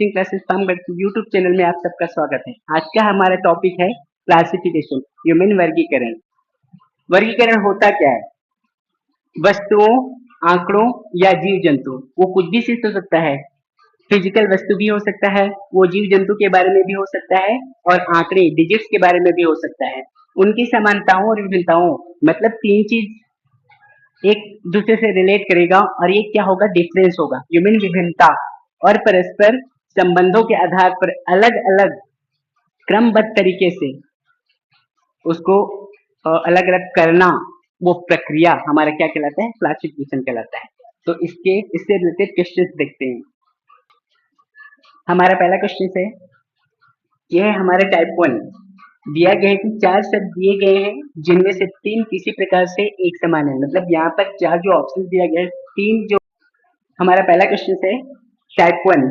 Teaching classes form करके YouTube channel में आप सबका स्वागत है। आज का हमारा टॉपिक है क्लासिफिकेशन, ह्यूमन वर्गीकरण। वर्गीकरण होता क्या है? वस्तुओं, आंकड़ों या जीव जंतु, वो कुछ भी चीज हो सकता है। फिजिकल वस्तु भी हो सकता है, वो जीव जंतु के बारे में भी हो सकता है, और आंकड़े डिजिट्स के बारे में भी हो सकता है। उनकी समानताओं और विभिन्नताओं, मतलब तीन चीज एक दूसरे से रिलेट करेगा, और ये क्या होगा? डिफरेंस होगा। ह्यूमन विभिन्नता और परस्पर संबंधों के आधार पर अलग अलग क्रमबद्ध तरीके से उसको अलग अलग करना, वो प्रक्रिया हमारा क्या कहलाता है? क्लासिफिकेशन कहलाता है। तो इससे रिलेटेड क्वेश्चन देखते हैं। हमारा पहला क्वेश्चन है, यह है हमारा टाइप 1। दिया गया है कि 4 शब्द दिए गए हैं जिनमें से 3 किसी प्रकार से एक समान है। मतलब यहाँ पर 4 जो ऑप्शन दिया गया है, 3 जो हमारा पहला क्वेश्चन है टाइप 1।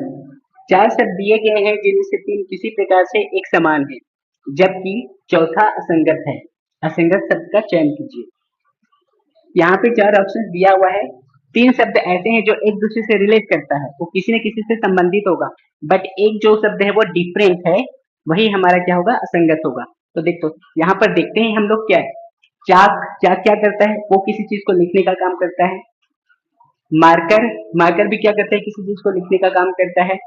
4 शब्द दिए गए हैं जिनमें से 3 किसी प्रकार से एक समान है, जबकि चौथा असंगत है। असंगत शब्द का चयन कीजिए। यहाँ पे 4 ऑप्शन दिया हुआ है। 3 शब्द ऐसे हैं जो एक दूसरे से रिलेट करता है, वो किसी न किसी से संबंधित होगा, बट एक जो शब्द है वो डिफरेंट है, वही हमारा क्या होगा? असंगत होगा। तो देखो यहाँ पर देखते हैं हम लोग क्या है। चाक, चाक क्या करता है? वो किसी चीज को लिखने का काम करता है। मार्कर, मार्कर भी क्या करता है? किसी चीज को लिखने का काम करता है।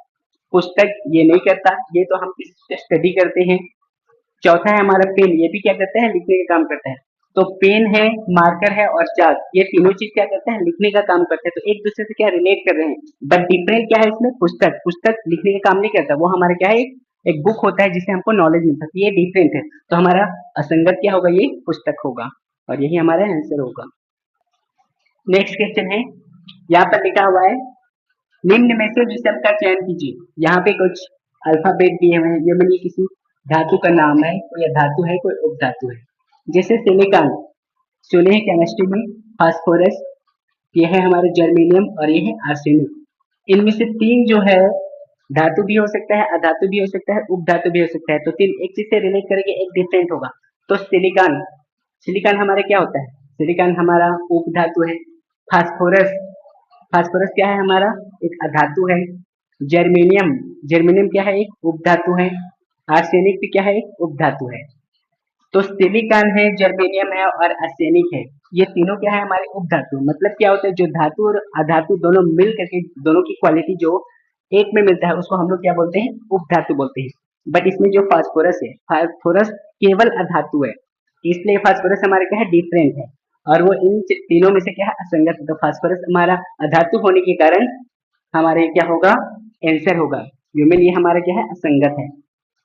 पुस्तक ये नहीं करता, ये तो हम किसी से स्टडी करते हैं। चौथा है हमारा पेन, ये भी क्या करता है? लिखने का काम करता है। तो पेन है, मार्कर है और चाक, ये तीनों चीज क्या करते हैं? लिखने का काम करते हैं। तो एक दूसरे से क्या रिलेट कर रहे हैं, बट डिफरेंट क्या है इसमें? पुस्तक, पुस्तक लिखने का काम नहीं करता, वो हमारा क्या है? एक बुक होता है जिससे हमको नॉलेज मिलता है। ये डिफरेंट है, तो हमारा असंगत क्या होगा? ये पुस्तक होगा, और यही हमारा आंसर होगा। नेक्स्ट क्वेश्चन है, यहाँ पर लिखा हुआ है, निम्न में से विषम का चयन कीजिए। यहाँ पे कुछ अल्फाबेट दिए हुए हैं, ये मानिए किसी धातु का नाम है, कोई धातु है, कोई उपधातु है। जैसे सिलिकॉन, सुने हैं केमिस्ट्री में, फास्फोरस, ये है हमारे जर्मेनियम, और ये है आर्सेनिक। इनमें से 3 जो है, धातु भी हो सकता है, अधातु भी हो सकता है, उपधातु भी हो सकता है। तो 3 एक चीज से रिलेट करेंगे, एक डिफरेंट होगा। तो सिलिकॉन, सिलिकॉन हमारा क्या होता है? सिलिकॉन हमारा उपधातु है। फास्फोरस, फास्फोरस क्या है? हमारा एक अधातु है। जर्मेनियम, जर्मेनियम क्या है? एक उपधातु है। आर्सेनिक भी क्या है? एक उपधातु है। तो सिलिकॉन है, जर्मेनियम है और आर्सेनिक है, ये तीनों क्या है? हमारे उपधातु। मतलब क्या होता है? जो धातु और अधातु दोनों मिल करके, दोनों की क्वालिटी जो एक में मिलता है, उसको हम लोग क्या बोलते हैं? उपधातु बोलते हैं। बट इसमें जो फास्फोरस है, फास्फोरस केवल अधातु है, इसलिए फास्फोरस हमारे क्या है? डिफरेंट है, और वो इन तीनों में से क्या है? असंगत है। तो फास्फोरस हमारा अधातु होने के कारण हमारे क्या होगा? आंसर होगा ह्यूमन, ये हमारा क्या है? असंगत है।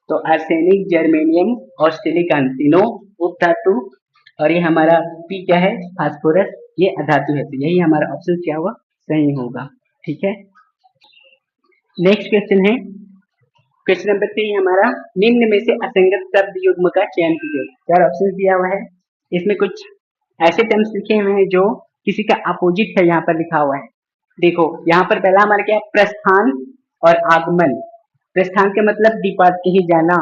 तो आर्सेनिक, जर्मेनियम और सिलिकॉन तीनों उपधातु, और ये हमारा पी क्या है? फास्फोरस, ये अधातु है। तो यही हमारा ऑप्शन क्या होगा? सही होगा। ठीक है। नेक्स्ट क्वेश्चन है, क्वेश्चन नंबर 3 हमारा, निम्न में से असंगत शब्द युग्म का चयन कीजिए। 4 ऑप्शन दिया हुआ है, इसमें कुछ ऐसे टर्म्स लिखे हुए हैं जो किसी का अपोजिट है, यहाँ पर लिखा हुआ है। देखो यहाँ पर पहला हमारा क्या है? प्रस्थान और आगमन। प्रस्थान का मतलब डिपार्ट, कहीं जाना,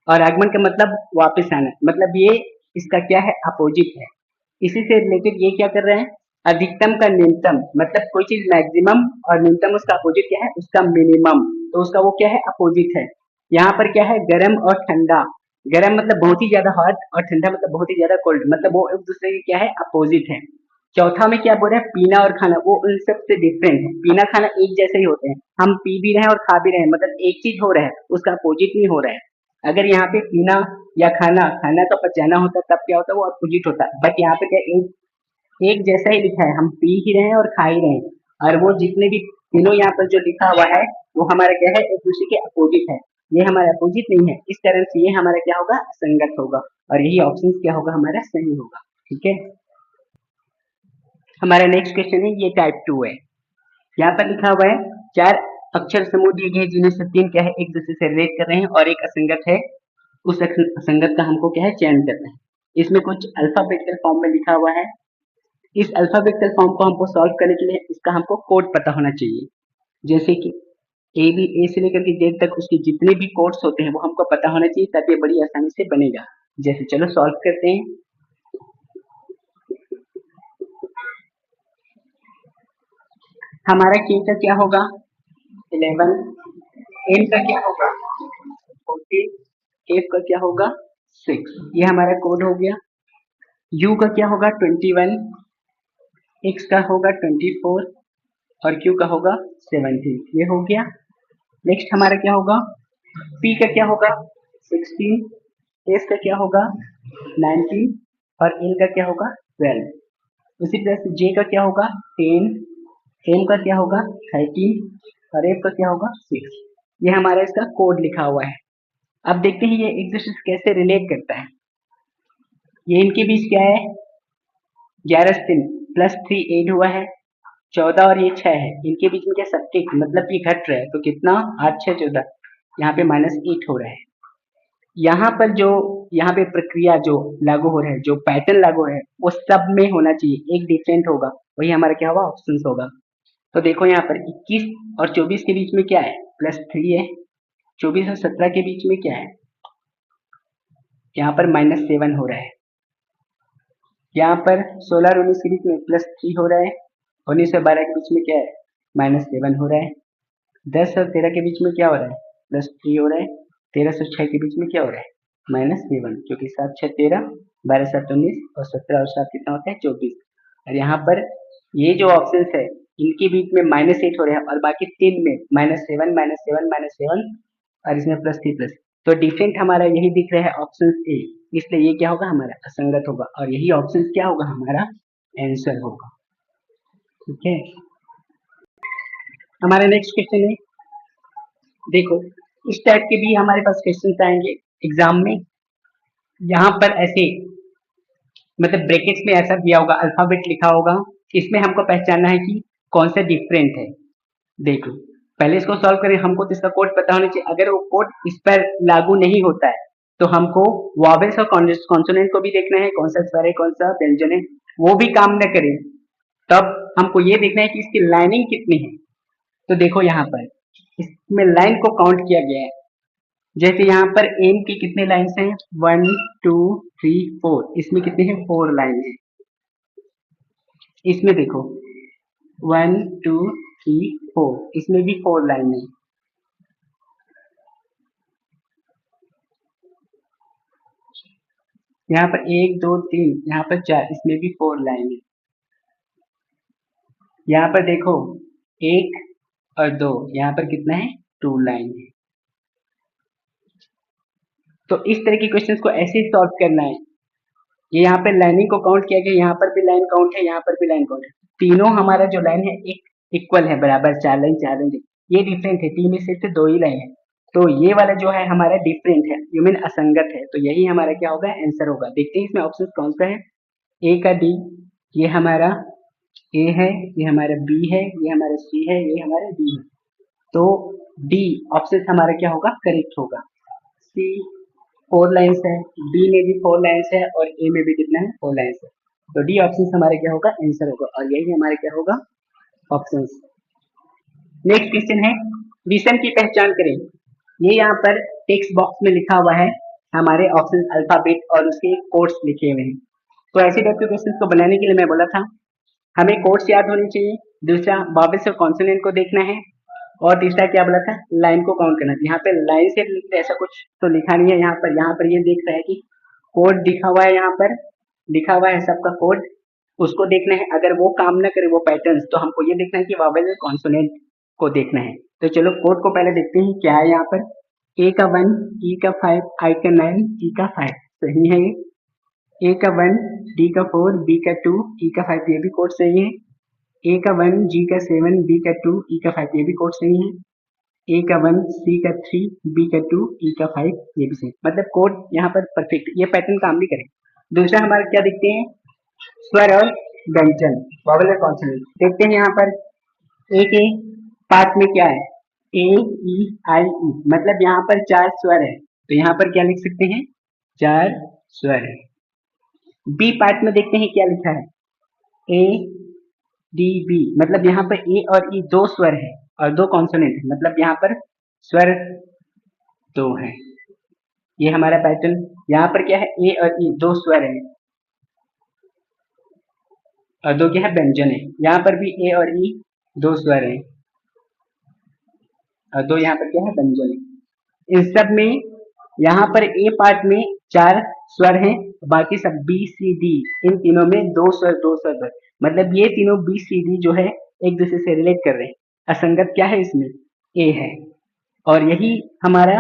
और आगमन का मतलब वापस आना। मतलब ये इसका क्या है? अपोजिट है। इसी से रिलेटेड ये क्या कर रहे हैं? अधिकतम का न्यूनतम, मतलब कोई चीज मैक्सिमम और न्यूनतम, उसका अपोजिट क्या है? उसका मिनिमम। तो उसका वो क्या है? अपोजिट है। यहाँ पर क्या है? गर्म और ठंडा। गर्म मतलब बहुत ही ज्यादा हॉट, और ठंडा मतलब बहुत ही ज्यादा कोल्ड, मतलब वो एक दूसरे के क्या है? अपोजिट है। चौथा में क्या बोल रहे हैं? पीना और खाना, वो उन सब से डिफरेंट है। पीना खाना एक जैसे ही होते हैं, हम पी भी रहे हैं और खा भी रहे हैं, मतलब एक चीज हो रहा है, उसका अपोजिट नहीं हो रहा है। अगर यहाँ पे पीना या खाना, खाना तो पचाना होता है, तब क्या होता है? वो अपोजिट होता है। बट यहाँ पे क्या, एक जैसा ही लिखा है, हम पी ही रहे हैं और खा ही रहे हैं, और वो जितने भी तीनों यहाँ पर जो लिखा हुआ है, वो हमारा क्या है? एक दूसरे के अपोजिट है। ये हमारा अपोजिट नहीं है, इस तरह से ये हमारा क्या होगा? संगत होगा, और यही ऑप्शन क्या होगा? हमारा सही होगा। ठीक है। हमारा नेक्स्ट क्वेश्चन है, ये टाइप 2 है। यहाँ पर लिखा हुआ है, 4 अक्षर समूह दिए गए जिनमें से 3 क्या है? एक दूसरे से रिलेट कर रहे हैं, और एक असंगत है। उस असंगत का हमको क्या है? चयन करना है। इसमें कुछ अल्फाबेटिकल फॉर्म में लिखा हुआ है। इस अल्फाबेटिकल फॉर्म को हमको सॉल्व करने के लिए इसका हमको कोड पता होना चाहिए। जैसे कि ए से लेकर के जेड तक उसके जितने भी कोड्स होते हैं, वो हमको पता होना चाहिए, तभी बड़ी आसानी से बनेगा। जैसे चलो सॉल्व करते हैं। हमारा के का क्या होगा? 11, एम का क्या होगा 14, एफ का क्या होगा 6, ये हमारा कोड हो गया। यू का क्या होगा 21, एक्स का होगा 24 और क्यू का होगा 17, ये हो गया। नेक्स्ट हमारा क्या होगा, पी का क्या होगा 16, एस का क्या होगा 19 और एल का क्या होगा 12। उसी तरह से जे का क्या होगा 10, एम का क्या होगा 13 और एफ का क्या होगा 6। ये हमारा इसका कोड लिखा हुआ है। अब देखते हैं ये एक दूसरे से कैसे रिलेट करता है। ये इनके बीच क्या है 11 से 3 प्लस 3 8 हुआ है, 14 और ये 6 है, इनके बीच में क्या सब्ट्रैक्ट मतलब ये घट रहा है, तो कितना 8 6 14, यहाँ पे -8 हो रहा है। यहाँ पर जो यहाँ पे प्रक्रिया जो लागू हो रहा है, जो पैटर्न लागू है वो सब में होना चाहिए, एक डिफरेंट होगा, वही हमारा क्या होगा ऑप्शन होगा। तो देखो यहाँ पर 21 और 24 के बीच में क्या है +3 है, 24 और 17 के बीच में क्या है, यहाँ पर -7 हो रहा है, यहाँ पर 16 और 19 के बीच में +3 हो रहा है, 19 और 12 के बीच में क्या है -7 हो रहा है, 10 और 13 के बीच में क्या हो रहा है +3 हो रहा है, 13 और 6 के बीच में क्या हो रहा है -7, क्योंकि 7 6 13, 12 7 19 और 17 और 7 कितना होता है 24। और यहाँ पर ये जो ऑप्शन है इनके बीच में -8 हो रहा है और बाकी तीन में -7 -7 -7 और इसमें +3 तो डिफरेंट हमारा यही दिख रहा है ऑप्शन ए, इसलिए ये क्या होगा हमारा असंगत होगा और यही ऑप्शन क्या होगा हमारा आंसर होगा। ठीक है, हमारा नेक्स्ट क्वेश्चन है, देखो इस टाइप के भी हमारे पास क्वेश्चन आएंगे एग्जाम में। यहाँ पर ऐसे मतलब ब्रैकेट्स में ऐसा दिया होगा, अल्फाबेट लिखा होगा, इसमें हमको पहचानना है कि कौन सा डिफरेंट है। देखो पहले इसको सॉल्व करें, हमको तो इसका कोड पता होना चाहिए, अगर वो कोड इस पर लागू नहीं होता है तो हमको वॉवेल्स और कॉन्सोनेंट को भी देखना है, कौन सा स्वर है कौन सा व्यंजन है, वो भी काम न करे तब हमको ये देखना है कि इसकी लाइनिंग कितनी है। तो देखो यहाँ पर इसमें लाइन को काउंट किया गया है, जैसे यहाँ पर एम की कितने लाइन्स हैं 1 2 3 4, इसमें कितने हैं 4 लाइन है। इसमें देखो 1 2 3 4, इसमें भी 4 लाइन है। यहाँ पर 1 2 3, यहाँ पर 4, इसमें भी 4 लाइन है। यहाँ पर देखो 1 और 2, यहाँ पर कितना है 2 लाइन है। तो इस तरह के क्वेश्चंस को ऐसे ही सॉल्व करना है। ये यहाँ पे लाइनिंग को काउंट किया गया, यहाँ पर भी लाइन काउंट है, यहाँ पर भी लाइन काउंट है, तीनों हमारा जो लाइन है एक इक्वल है, बराबर 4 लाइन 4 लाइन। ये डिफरेंट है, तीन में सिर्फ 2 ही लाइन है, तो ये वाला जो है हमारा डिफरेंट है, यू मीन असंगत है, तो यही हमारा क्या होगा आंसर होगा। देखते हैं इसमें ऑप्शन कौन सा है, ए का डी, ये हमारा ए है, ये हमारा बी है, ये हमारा सी है, ये हमारा डी है, तो डी ऑप्शन हमारा क्या होगा करेक्ट होगा। सी 4 लाइन्स है, बी में भी 4 लाइन्स है और ए में भी कितना है 4 लाइन्स है, तो डी ऑप्शन हमारा क्या होगा आंसर होगा और यही हमारा क्या होगा ऑप्शन। नेक्स्ट क्वेश्चन है, विषम की पहचान करें। ये यहाँ पर टेक्स्ट बॉक्स में लिखा हुआ है हमारे ऑप्शन अल्फाबेट और उसके कोड्स लिखे हुए हैं। तो ऐसे टाइप के क्वेश्चन को बनाने के लिए मैं बोला था हमें कोड्स याद होने चाहिए, दूसरा वॉवेल्स और कॉन्सोनेंट को देखना है और तीसरा क्या बोला था लाइन को काउंट करना है। यहाँ पे लाइन से रिलेटेड ऐसा कुछ तो लिखा नहीं है, यहाँ पर ये देख रहा है कि कोड दिखा हुआ है, यहाँ पर लिखा हुआ है सबका कोड, उसको देखना है, अगर वो काम ना करे वो पैटर्न्स, तो हमको ये देखना है कि वॉवेल और कॉन्सोनेंट को देखना है। तो चलो कोड को पहले देखते हैं क्या है। यहाँ पर ए का 1, ई का 5, आई का 9, ई का 5 सही है, ए का 1, डी का 4, बी का 2, ई का 5 ये भी कोड सही है, ए का 1, जी का 7, बी का 2, ई का 5 ये भी कोड सही है, ए का 1, सी का 3, बी का 2, ई का 5 ये भी सही, मतलब कोड यहाँ पर परफेक्ट, ये पैटर्न काम भी करे। दूसरा हमारे क्या देखते हैं स्वर और व्यंजन, वॉवेल और कॉन्सोनेंट देखते हैं। यहाँ पर ए के पार्ट में क्या है ए ई आई ई, मतलब यहाँ पर 4 स्वर है, तो यहाँ पर क्या लिख सकते हैं 4 स्वर है। बी पार्ट में देखते हैं क्या लिखा है ए डी बी, मतलब यहाँ पर ए और ई 2 स्वर है और 2 कॉन्सोनेंट है, मतलब यहाँ पर स्वर 2 है। ये हमारा पैटर्न, यहाँ पर क्या है ए और ई 2 स्वर है और 2 क्या है व्यंजन है, यहाँ पर भी ए और ई 2 स्वर है और 2 यहाँ पर क्या है व्यंजन है। इन सब में यहाँ पर ए पार्ट में 4 स्वर हैं, बाकी सब बी सी डी इन तीनों में 2 स्वर मतलब ये तीनों बी सी डी जो है एक दूसरे से रिलेट कर रहे हैं। असंगत क्या है इसमें? ए है। और यही हमारा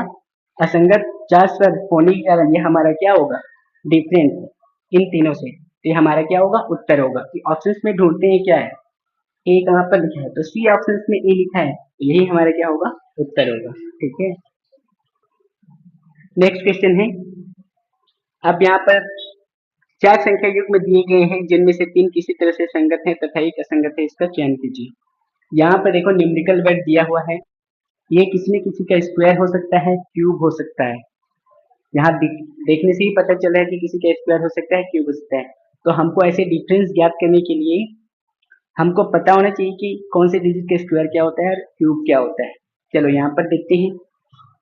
असंगत 4 स्वर होने के कारण ये हमारा क्या होगा? डिफरेंट इन तीनों से। तो ये हमारा क्या होगा? उत्तर होगा। कि ऑप्शंस में ढूंढते हैं क्या है? ए कहाँ पर लिखा है? तो सी ऑप्शंस में ए लिखा है, तो यही हमारा क्या होगा? उत्तर होगा। ठीक है। नेक्स्ट क्वेश्चन है, अब यहाँ पर 4 संख्या युग्म दिए गए हैं जिनमें से 3 किसी तरह से संगत है तथा एक असंगत है, इसका चयन कीजिए। यहाँ पर देखो न्यूमेरिकल वर्ड दिया हुआ है, ये किसी न किसी का स्क्वायर हो सकता है, क्यूब हो सकता है। यहाँ देखने से ही पता चल रहा है कि किसी का स्क्वायर हो सकता है, क्यूब हो सकता है। तो हमको ऐसे डिफरेंस ज्ञात करने के लिए हमको पता होना चाहिए कि कौन से डिजिट का स्क्वायर क्या होता है और क्यूब क्या होता है। चलो यहाँ पर देखते हैं।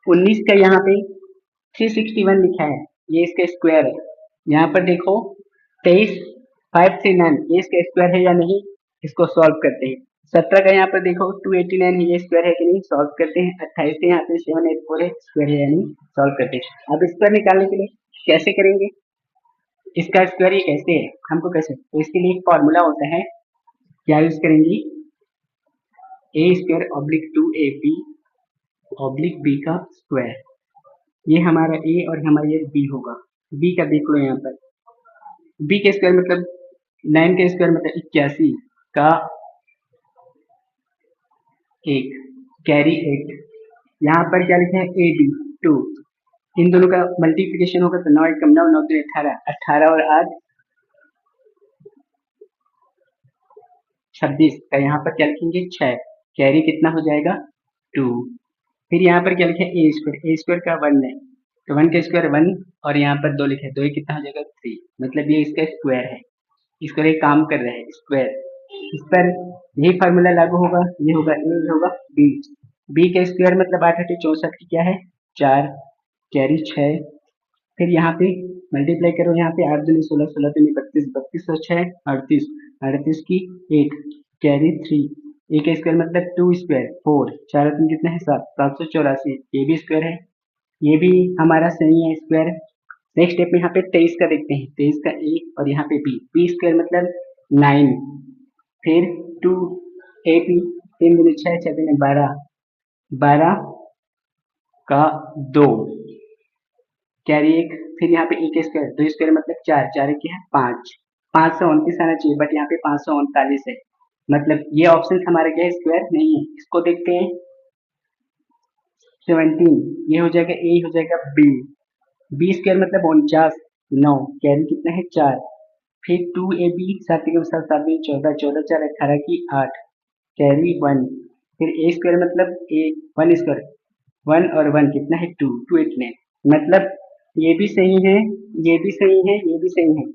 19 का यहाँ पे 361 लिखा है, ये इसका स्क्वायर है। यहाँ पर देखो 23 539 ये इसका स्क्वायर है या नहीं, इसको सॉल्व करते हैं। 17 का यहाँ पर देखो 289 है, ये स्क्वायर है कि नहीं, सॉल्व करते हैं। 28 से यहाँ पे 784 है, स्क्वायर है या नहीं, सॉल्व करते हैं। अब स्क्वायर निकालने के लिए कैसे करेंगे? इसका स्क्वायर ये कैसे है हमको कैसे, तो इसके लिए एक फॉर्मूला होता है, क्या यूज करेंगे? A square oblique 2ab oblique B का स्क्वायर। ये हमारा ए और हमारा ये बी होगा। बी का देख लो यहाँ पर, बी का स्क्वायर मतलब 9 का स्क्वायर मतलब 81 का 1 कैरी 8। यहाँ पर क्या लिखा है? A B 2। इन दोनों का मल्टीप्लिकेशन होगा तो 9 1 9 9 2 18 18 और 8 26 का यहाँ पर क्या लिखेंगे? 6 कैरी कितना हो जाएगा? 2। फिर यहाँ पर क्या लिखा है? ए स्क्वायर का 1 है, तो 1 का स्क्वायर 1 और यहाँ पर 2 लिखा है, 2 कितना हो जाएगा? 3। मतलब ये इसका स्क्वायर है, इसको ये काम कर रहा है स्क्वायर। इस पर यही फार्मूला लागू होगा, ये होगा ए, ये होगा बी। बी का स्क्वायर मतलब 8 8 64 की क्या है? 4 कैरी 6। फिर यहाँ पे मल्टीप्लाई करो, यहाँ पे 8 दूनी 16 16 दूनी 32 32 और 6 38 38 की 8 कैरी 3। ए का स्क्वायर मतलब 2 स्क्वायर 4 4 तीन कितना है? 7 784। ये भी स्क्वायर है, ये भी हमारा सही है स्क्वायर। नेक्स्ट स्टेप में यहाँ पे 23 का देखते हैं, 23 का ए और यहाँ पे बी, बी स्क्वायर मतलब 9। फिर 2 ए बी 3 दूनी 6 6 दूनी 12 12 का 2 कैरी 1। फिर यहाँ पे ए का स्क्वायर 2 स्क्वायर मतलब 4 4 क्या है? 5 529 आना चाहिए, बट यहाँ पे 539 है। मतलब ये ऑप्शन हमारा क्या है? स्क्वायर नहीं है। इसको देखते हैं 17, ये हो जाएगा ए, हो जाएगा बी। बी स्क्वायर मतलब 49 9 कैरी कितना है? 4। फिर 2 ए बी 7 के 7 7 14 14 4 18 की 8 कैरी 1। फिर ए स्क्वायर मतलब ए 1 स्क्वायर 1 और 1 कितना है? 2 289। मतलब ये भी सही है, ये भी सही है, ये भी सही है।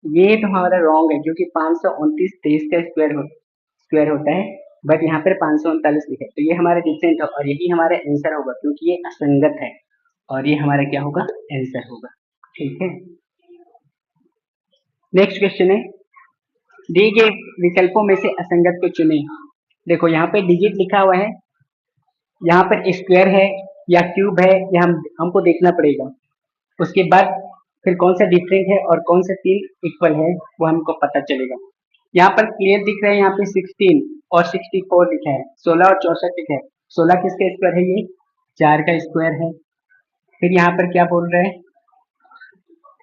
ये तो हमारा रॉन्ग है क्योंकि 529 23 का स्क्वायर होता है, बट यहाँ पर 539 लिखा है, तो ये हमारा डिफरेंट है और यही हमारा आंसर होगा क्योंकि ये असंगत है और ये हमारा क्या होगा? आंसर होगा। ठीक है। नेक्स्ट क्वेश्चन है, दिए गए विकल्पों में से असंगत को चुनें। देखो यहाँ पे डिजिट लिखा हुआ है, यहाँ पर स्क्वायर है या क्यूब है, या हमको देखना पड़ेगा। उसके बाद फिर कौन सा डिफरेंट है और कौन सा 3 इक्वल है वो हमको पता चलेगा। यहाँ पर क्लियर दिख रहा है, यहाँ पे 16 और 64 लिखा है, 16 और 64 लिखा है। 16 किसका स्क्वायर है? ये 4 का स्क्वायर है। फिर यहाँ पर क्या बोल रहे हैं?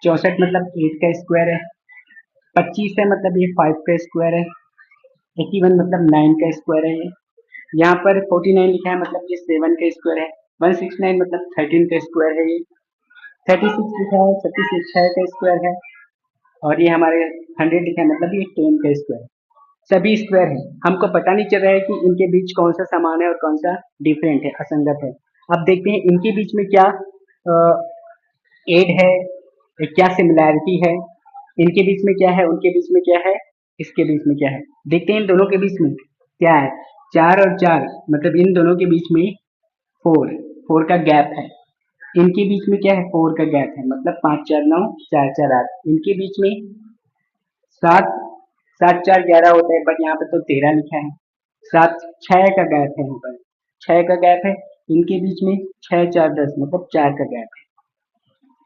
64 मतलब 8 का स्क्वायर है। 25 है मतलब ये 5 का स्क्वायर है। 81 मतलब 9 का स्क्वायर है ये। यहाँ पर 49 लिखा है मतलब ये 7 का स्क्वायर है। 169 मतलब 13 का स्क्वायर है ये। 36 लिखा है 36 6 का स्क्वायर है। और ये हमारे 100 लिखा है मतलब ये 10 का स्क्वायर है। सभी स्क्वायर है, हमको पता नहीं चल रहा है कि इनके बीच कौन सा समान है और कौन सा डिफरेंट है, असंगत है। अब देखते हैं इनके बीच में क्या एड है, क्या सिमिलैरिटी है, इनके बीच में क्या है, उनके बीच में क्या है, इसके बीच में क्या है। देखते हैं इन दोनों के बीच में क्या है। 4 और 4 मतलब इन दोनों के बीच में 4 4 का गैप है। इनके बीच में क्या है? 4 का गैप है, मतलब 5 4 9 4 4 8। इनके बीच में 7 7 4 11 होता है, बट यहाँ पे तो 13 लिखा है। 7 6 का गैप है, यहाँ पर 6 का गैप है। इनके बीच में 6 4 10 मतलब 4 का गैप है।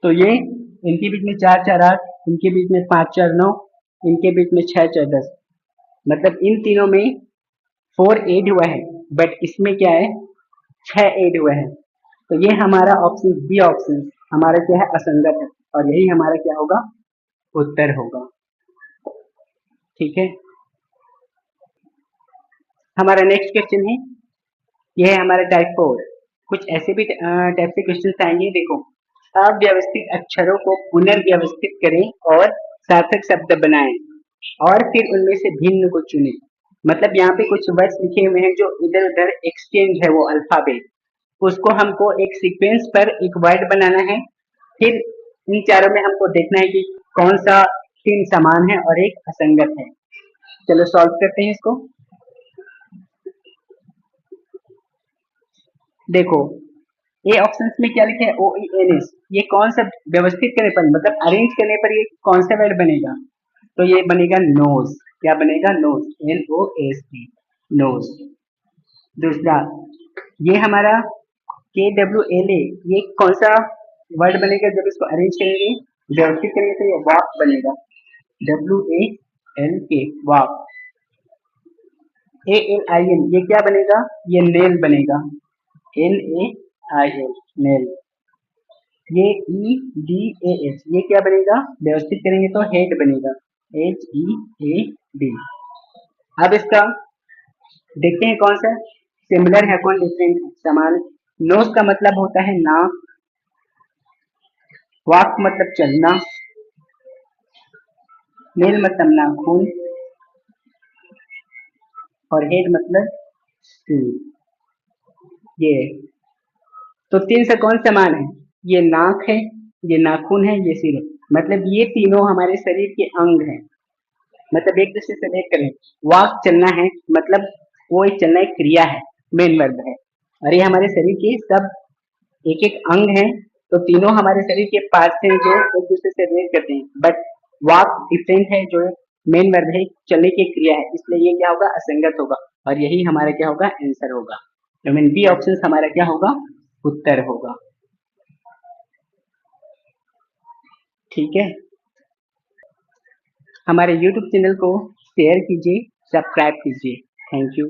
तो ये इनके बीच में 4 4 8, इनके बीच में 5 4 9, इनके बीच में 6 4 10, मतलब इन तीनों में 4 ऐड हुआ है, बट इसमें क्या है 6 ऐड हुआ है। तो ये हमारा ऑप्शन बी ऑप्शन हमारा क्या है असंगत है, और यही हमारा क्या होगा उत्तर होगा। ठीक है, हमारा नेक्स्ट क्वेश्चन है, यह है हमारा टाइप 4। कुछ ऐसे भी टाइप से क्वेश्चन आएंगे, देखो अव्यवस्थित अक्षरों को पुनर्व्यवस्थित करें और सार्थक शब्द बनाएं और फिर उनमें से भिन्न को चुनें। मतलब यहाँ पे कुछ वर्ड्स लिखे हुए हैं जो इधर उधर एक्सचेंज है, वो अल्फाबेट, उसको हमको एक सीक्वेंस पर एक वर्ड बनाना है। फिर इन चारों में हमको देखना है कि कौन सा तीन समान है और एक असंगत है। चलो सॉल्व करते हैं इसको। देखो ए ऑप्शन में क्या लिखा है OENS, ये कौन सा व्यवस्थित करने पर मतलब अरेंज करने पर ये कौन सा वर्ड बनेगा, तो ये बनेगा नोज। क्या बनेगा नोज, NOSE नोज। दूसरा ये हमारा KWLA, ये कौन सा वर्ड बनेगा जब इसको अरेंज करेंगे व्यवस्थित करेंगे तो ये वाक बनेगा, WALK वाक। ALIN ये क्या बनेगा, ये नेल बनेगा, NAIL नेल। ये EDAH ये क्या बनेगा व्यवस्थित करेंगे तो हेड बनेगा, HEAD। अब इसका देखते हैं कौन सा सिमिलर है कौन डिफरेंट है, समान। नोज का मतलब होता है नाक, वाक मतलब चलना, नेल मतलब नाखून, और हेड मतलब सिर। ये तो तीन से कौन समान है, ये नाक है, ये नाखून है, ये सिर है। मतलब ये तीनों हमारे शरीर के अंग हैं, मतलब एक दूसरे से देख करें। वाक चलना है, मतलब वो एक चलना एक क्रिया है, मेन वर्ब है, और ये हमारे शरीर के सब एक एक अंग है। तो तीनों हमारे शरीर के पार्ट्स हैं जो एक दूसरे से रिलेट करते हैं, बट वाक डिफरेंट है जो मेन वर्ब है, चलने की क्रिया है, इसलिए ये क्या होगा असंगत होगा, और यही हमारा क्या होगा आंसर होगा। तो मीन बी ऑप्शन हमारा क्या होगा उत्तर होगा। ठीक है, हमारे YouTube चैनल को शेयर कीजिए, सब्सक्राइब कीजिए। Thank you.